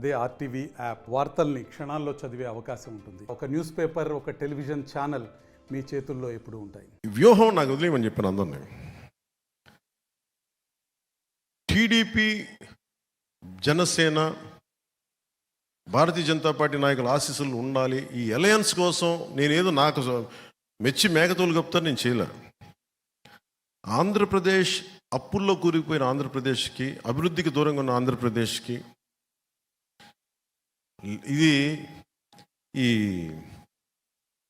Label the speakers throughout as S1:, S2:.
S1: అదే RTV app వార్తల్ని క్షణాల్లో చదివే అవకాశం ఉంటుంది. ఒక న్యూస్ పేపర్, ఒక టెలివిజన్ ఛానల్ మీ చేతుల్లో ఎప్పుడూ ఉంటాయి.
S2: వ్యూహం నాకు వదిలేయమని చెప్పాను అందరినీ. టీడీపీ, జనసేన, భారతీయ జనతా పార్టీ నాయకుల ఆశీస్సులు ఉండాలి. ఈ అలయన్స్ కోసం నేనేదో నాకు మెచ్చి మేకతోలు కప్తాను, నేను చేయలే. ఆంధ్రప్రదేశ్ అప్పుల్లో కూరుకుపోయిన ఆంధ్రప్రదేశ్కి, అభివృద్ధికి దూరంగా ఉన్న ఆంధ్రప్రదేశ్కి, ఇది ఈ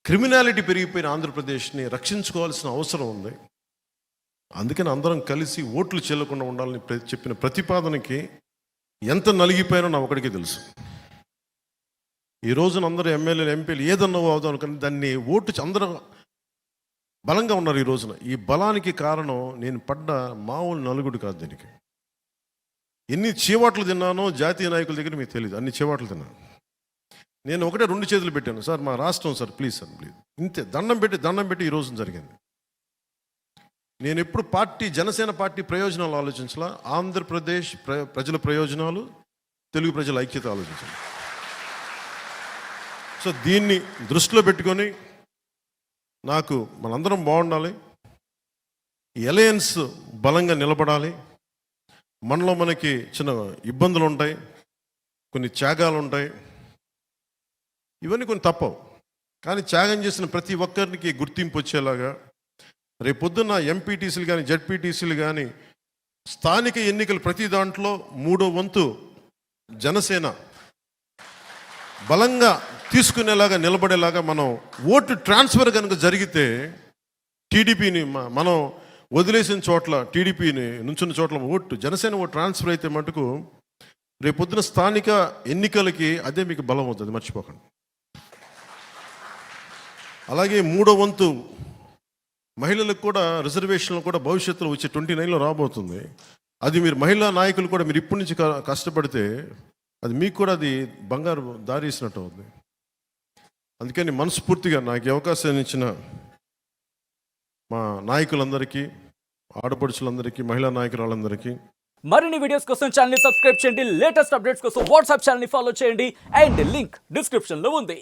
S2: క్రిమినాలిటీ పెరిగిపోయిన ఆంధ్రప్రదేశ్ని రక్షించుకోవాల్సిన అవసరం ఉంది. అందుకని అందరం కలిసి ఓట్లు చెల్లకుండా ఉండాలని చెప్పిన ప్రతిపాదనకి ఎంత నలిగిపోయినా నా ఒకడికి తెలుసు. ఈ రోజున అందరూ ఎమ్మెల్యేలు, ఎంపీలు ఏదన్నా అవుదాం అనుకుని దాన్ని ఓటు అందరూ బలంగా ఉన్నారు. ఈ రోజున ఈ బలానికి కారణం నేను పడ్డ మామూలు నలుగుడు కాదు. దీనికి ఎన్ని చీవాట్లు తిన్నానో జాతీయ నాయకుల దగ్గర మీకు తెలియదు. అన్ని చీవాట్లు తిన్నాను. నేను ఒకటే 2 చేతులు పెట్టాను, సార్ మా రాష్ట్రం సార్ ప్లీజ్ సార్ ప్లీజ్, ఇంతే. దండం పెట్టి ఈ రోజున జరిగింది. నేను ఎప్పుడు జనసేన పార్టీ ప్రయోజనాలు ఆలోచించాలా, ఆంధ్రప్రదేశ్ ప్రజల ప్రయోజనాలు, తెలుగు ప్రజల ఐక్యత ఆలోచించాలి. సో దీన్ని దృష్టిలో పెట్టుకొని నాకు మనందరం బాగుండాలి, ఈ అలయన్స్ బలంగా నిలబడాలి. మనలో మనకి చిన్న ఇబ్బందులు ఉంటాయి, కొన్ని త్యాగాలు ఉంటాయి, ఇవన్నీ కొన్ని తప్పవు. కానీ త్యాగం చేసిన ప్రతి ఒక్కరికి గుర్తింపు వచ్చేలాగా రేపొద్దున్న ఎంపీటీసీలు కానీ, జడ్పీటీసీలు కానీ, స్థానిక ఎన్నికలు ప్రతి దాంట్లో 3వ వంతు జనసేన బలంగా తీసుకునేలాగా నిలబడేలాగా మనం ఓటు ట్రాన్స్ఫర్ కనుక జరిగితే టీడీపీని మనం వదిలేసిన చోట్ల, టీడీపీని నుంచున్న చోట్ల జనసేన ఓటు ట్రాన్స్ఫర్ అయితే మటుకు రేపొద్దున స్థానిక ఎన్నికలకి అదే మీకు బలం అవుతుంది, మర్చిపోకండి. అలాగే 3వ వంతు మహిళలకు కూడా రిజర్వేషన్లు కూడా భవిష్యత్తులో వచ్చే 29లో రాబోతుంది. అది మీరు మహిళా నాయకులు కూడా మీరు ఇప్పటి నుంచి కష్టపడితే అది మీకు కూడా అది బంగారు దారి ఇచ్చినట్టు అవుతుంది. అందుకని మనస్ఫూర్తిగా నాకు అవకాశాన్ని ఇచ్చిన మా నాయకులందరికీ, ఆడపడుచులందరికీ, మహిళా నాయకురాలందరికీ.
S3: మరిన్ని వీడియోస్ కోసం ఛానల్ ని సబ్స్క్రైబ్ చేయండి. లేటెస్ట్ అప్డేట్స్ కోసం వాట్సాప్ ఛానల్ ని ఫాలో చేయండి. అండ్ లింక్ డిస్క్రిప్షన్ లో ఉంది.